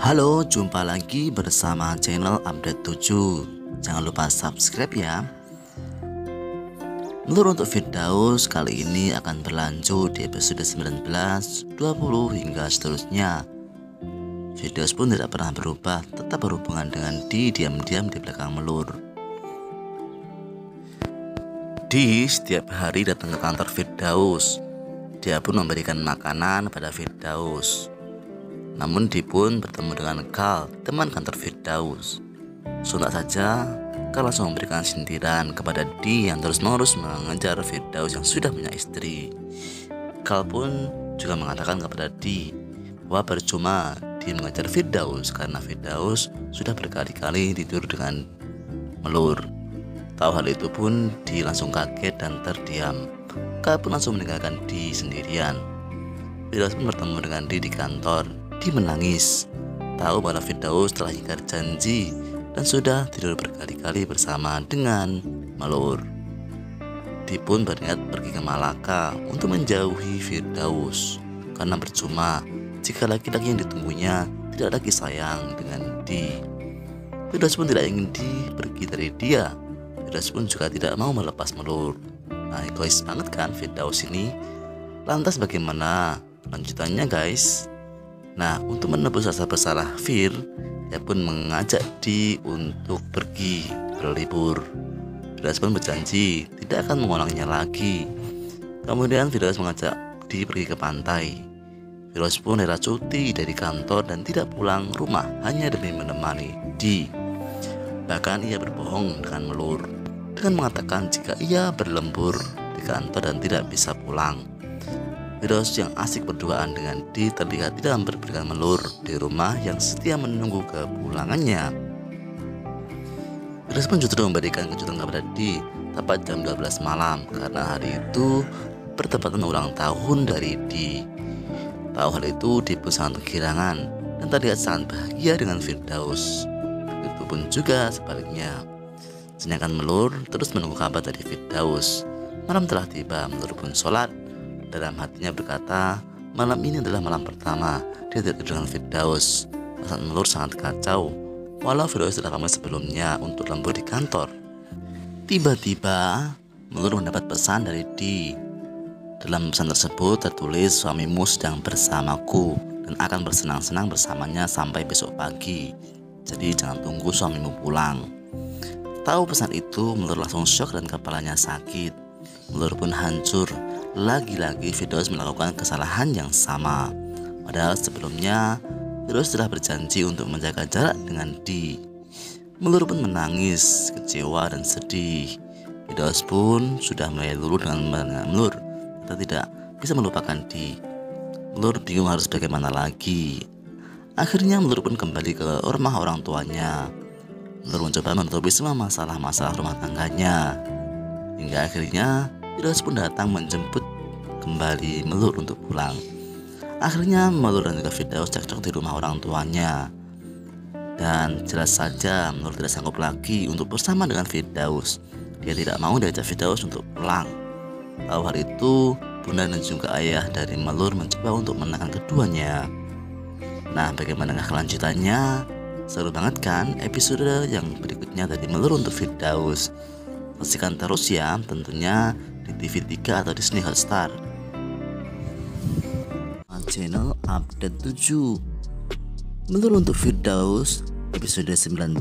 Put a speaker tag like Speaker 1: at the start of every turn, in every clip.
Speaker 1: Halo, jumpa lagi bersama channel Update 7. Jangan lupa subscribe ya. Melur untuk Firdaus kali ini akan berlanjut di episode 19, 20 hingga seterusnya. Firdaus pun tidak pernah berubah, tetap berhubungan dengan Di diam-diam di belakang Melur. Di setiap hari datang ke kantor Firdaus. Dia pun memberikan makanan pada Firdaus. Namun Di pun bertemu dengan Kal, teman kantor Firdaus. Sontak saja Kal langsung memberikan sindiran kepada Di yang terus-menerus mengejar Firdaus yang sudah punya istri. Kal pun juga mengatakan kepada Di bahwa percuma Di mengejar Firdaus karena Firdaus sudah berkali-kali tidur dengan Melur. Tahu hal itu pun Di langsung kaget dan terdiam. Kal pun langsung meninggalkan Di sendirian. Firdaus pun bertemu dengan Di kantor. Di menangis, tahu bahwa Firdaus telah ingkar janji dan sudah tidur berkali-kali bersama dengan Melur. Di pun berniat pergi ke Malaka untuk menjauhi Firdaus karena percuma jika laki-laki yang ditunggunya tidak lagi sayang dengan Di. Firdaus pun tidak ingin Di pergi dari dia. Firdaus pun juga tidak mau melepas Melur. Nah, egois banget kan Firdaus ini. Lantas bagaimana lanjutannya guys? Nah, untuk menebus rasa bersalah Fir, dia pun mengajak Di untuk pergi berlibur. Firdaus pun berjanji tidak akan mengulangnya lagi. Kemudian Firdaus mengajak Di pergi ke pantai. Firdaus pun rela cuti dari kantor dan tidak pulang rumah hanya demi menemani Di. Bahkan ia berbohong dengan Melur dengan mengatakan jika ia berlembur di kantor dan tidak bisa pulang. Firdaus yang asik berduaan dengan Di terlihat tidak memperhatikan Melur di rumah yang setia menunggu kepulangannya. Firdaus pun justru memberikan kejutan kepada Di tepat jam 12 malam karena hari itu bertepatan ulang tahun dari Di. Tahu hal itu Di pun sangat kegirangan dan terlihat sangat bahagia dengan Firdaus. Begitu pun juga sebaliknya. Sedangkan Melur terus menunggu kabar dari Firdaus. Malam telah tiba, Melur pun sholat. Dalam hatinya berkata, malam ini adalah malam pertama dia tidur dengan Firdaus. Perasaan Melur sangat kacau, walau Firdaus telah pamit sebelumnya untuk lembur di kantor. Tiba-tiba Melur mendapat pesan dari Di. Dalam pesan tersebut tertulis suamimu sedang bersamaku dan akan bersenang-senang bersamanya sampai besok pagi. Jadi jangan tunggu suamimu pulang. Tahu pesan itu, Melur langsung syok dan kepalanya sakit. Melur pun hancur. Lagi-lagi Firdaus melakukan kesalahan yang sama. Padahal sebelumnya Firdaus telah berjanji untuk menjaga jarak dengan Di. Melur pun menangis, kecewa dan sedih. Firdaus pun sudah mulai luluh dengan Melur dan tidak bisa melupakan Di. Melur bingung harus bagaimana lagi. Akhirnya Melur pun kembali ke rumah orang tuanya. Melur mencoba menutupi semua masalah-masalah rumah tangganya. Hingga akhirnya Firdaus pun datang menjemput kembali Melur untuk pulang. Akhirnya Melur dan juga Firdaus cekcok di rumah orang tuanya. Dan jelas saja Melur tidak sanggup lagi untuk bersama dengan Firdaus. Dia tidak mau diajak Firdaus untuk pulang. Tahu hal itu, bunda dan juga ayah dari Melur mencoba untuk menenangkan keduanya. Nah, bagaimana kelanjutannya? Seru banget kan episode yang berikutnya dari Melur untuk Firdaus. Saksikan terus ya, tentunya di TV3 atau Disney Hotstar. Channel Update 7. Melur untuk Firdaus episode 19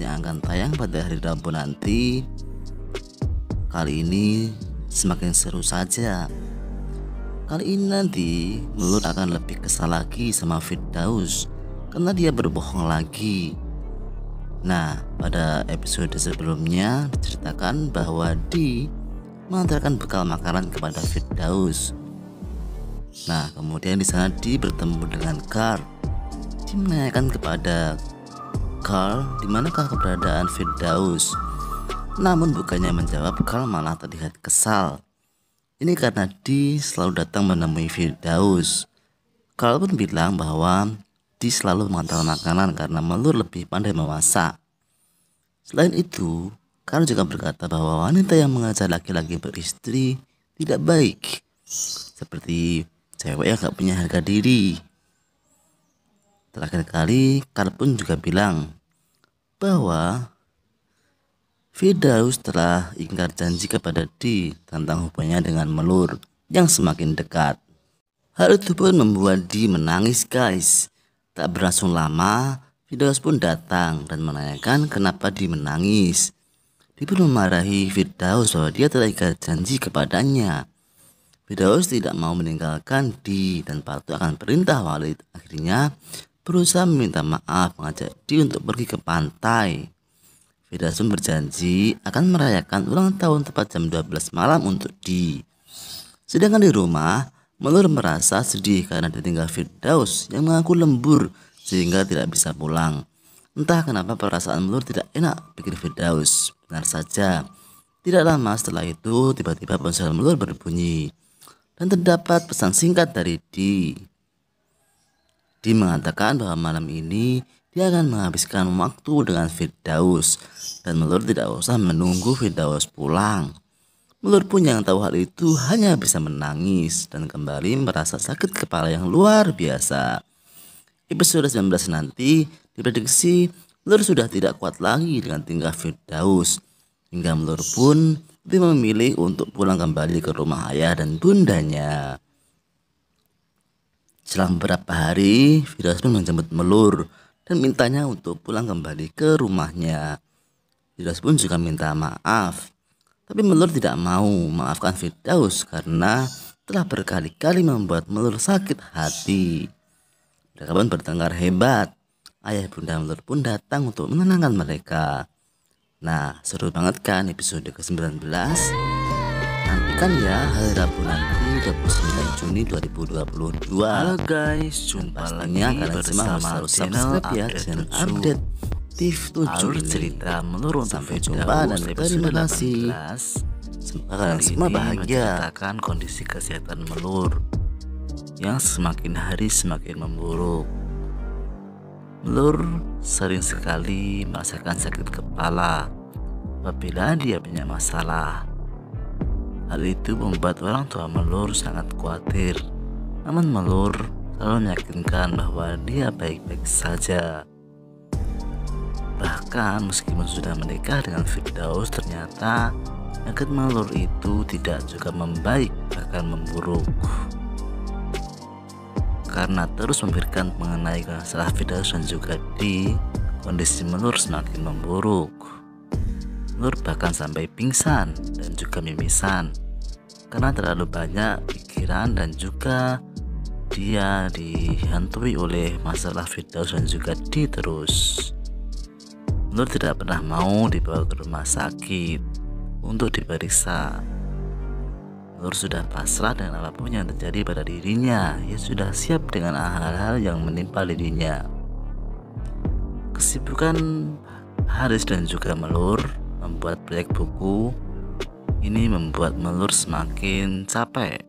Speaker 1: yang akan tayang pada hari Rabu nanti. Kali ini semakin seru saja. Kali ini nanti Melur akan lebih kesal lagi sama Firdaus karena dia berbohong lagi. Nah, pada episode sebelumnya diceritakan bahwa Di mengantarkan bekal makanan kepada Firdaus. Nah, kemudian di sana Di bertemu dengan Kal. Di menanyakan kepada Kal di manakah keberadaan Firdaus. Namun bukannya menjawab, Kal malah terlihat kesal. Ini karena Di selalu datang menemui Firdaus. Kal pun bilang bahwa Di selalu mengantar makanan karena Melur lebih pandai memasak. Selain itu, Kal juga berkata bahwa wanita yang mengajak laki-laki beristri tidak baik, seperti cewek yang gak punya harga diri. Terakhir kali, Karl pun juga bilang bahwa Firdaus telah ingkar janji kepada Di tentang hubungannya dengan Melur yang semakin dekat. Hal itu pun membuat Di menangis guys. Tak berlangsung lama, Firdaus pun datang dan menanyakan kenapa Di menangis. Di pun memarahi Firdaus bahwa dia telah ingkar janji kepadanya. Firdaus tidak mau meninggalkan Di dan patuh akan perintah Walid. Akhirnya berusaha meminta maaf, mengajak Di untuk pergi ke pantai. Firdaus pun berjanji akan merayakan ulang tahun tepat jam 12 malam untuk Di. Sedangkan di rumah, Melur merasa sedih karena ditinggal Firdaus yang mengaku lembur sehingga tidak bisa pulang. Entah kenapa perasaan Melur tidak enak, pikir Firdaus. Benar saja, tidak lama setelah itu tiba-tiba ponsel Melur berbunyi dan terdapat pesan singkat dari Di. Di mengatakan bahwa malam ini dia akan menghabiskan waktu dengan Firdaus dan Melur tidak usah menunggu Firdaus pulang. Melur pun yang tahu hal itu hanya bisa menangis dan kembali merasa sakit kepala yang luar biasa. Episode 19 nanti diprediksi Melur sudah tidak kuat lagi dengan tingkah Firdaus, hingga Melur pun lebih memilih untuk pulang kembali ke rumah ayah dan bundanya. Selang beberapa hari, Firdaus pun menjemput Melur dan mintanya untuk pulang kembali ke rumahnya. Firdaus pun juga minta maaf, tapi Melur tidak mau memaafkan Firdaus karena telah berkali-kali membuat Melur sakit hati. Mereka pun bertengkar hebat. Ayah bunda Melur pun datang untuk menenangkan mereka. Nah, seru banget kan episode ke-19? Nantikan ya hari Rabu nanti 29 Juni 2022.
Speaker 2: Halo guys, jumpa lagi bersama channel
Speaker 1: ya, channel update TV 7
Speaker 2: alur cerita Melur untuk
Speaker 1: Sampai jumpa dan terima kasih. Semoga kalian semua bahagia.
Speaker 2: Menceritakan kondisi kesehatan Melur yang semakin hari semakin memburuk. Melur sering sekali merasakan sakit kepala apabila dia punya masalah. Hal itu membuat orang tua Melur sangat khawatir. Namun Melur selalu meyakinkan bahwa dia baik-baik saja. Bahkan meskipun sudah menikah dengan Firdaus, ternyata penyakit Melur itu tidak juga membaik, bahkan memburuk. Karena terus memikirkan mengenai masalah Firdaus dan juga Di, kondisi Melur semakin memburuk. Melur bahkan sampai pingsan dan juga mimisan karena terlalu banyak pikiran dan juga dia dihantui oleh masalah Firdaus dan juga Di terus. Melur tidak pernah mau dibawa ke rumah sakit untuk diperiksa. Melur sudah pasrah dengan apapun yang terjadi pada dirinya. Ia sudah siap dengan hal-hal yang menimpa dirinya. Kesibukan Haris dan juga Melur membuat proyek buku ini membuat Melur semakin capek.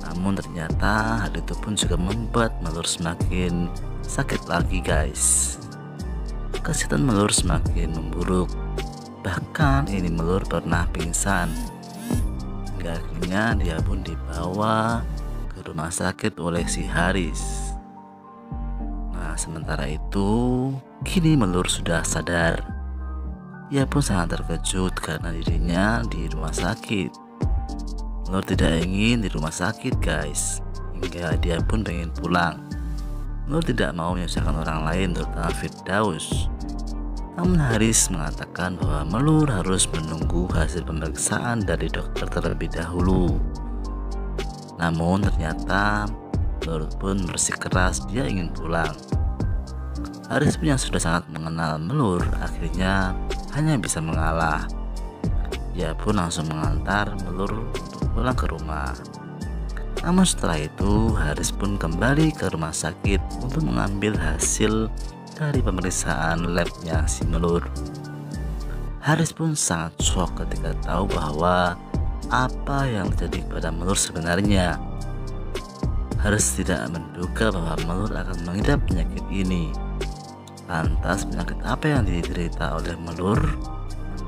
Speaker 2: Namun ternyata hal itu pun juga membuat Melur semakin sakit lagi guys. Kesehatan Melur semakin memburuk. Bahkan ini Melur pernah pingsan. Hingga akhirnya dia pun dibawa ke rumah sakit oleh si Haris. Nah, sementara itu kini Melur sudah sadar. Ia pun sangat terkejut karena dirinya di rumah sakit. Melur tidak ingin di rumah sakit guys, hingga dia pun pengen pulang. Melur tidak mau menyusahkan orang lain, terutama Firdaus. Namun Haris mengatakan bahwa Melur harus menunggu hasil pemeriksaan dari dokter terlebih dahulu. Namun ternyata Melur pun bersikeras dia ingin pulang. Haris pun yang sudah sangat mengenal Melur akhirnya hanya bisa mengalah. Ia pun langsung mengantar Melur untuk pulang ke rumah. Namun setelah itu Haris pun kembali ke rumah sakit untuk mengambil hasil dari pemeriksaan labnya si Melur. Haris pun sangat shock ketika tahu bahwa apa yang terjadi pada Melur sebenarnya. Haris tidak menduga bahwa Melur akan mengidap penyakit ini. Lantas penyakit apa yang diderita oleh Melur?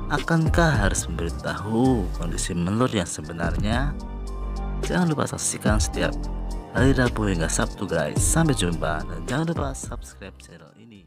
Speaker 2: Akankah Haris memberitahu kondisi Melur yang sebenarnya? Jangan lupa saksikan setiap hari Rabu hingga Sabtu guys. Sampai jumpa dan jangan lupa subscribe channel ini.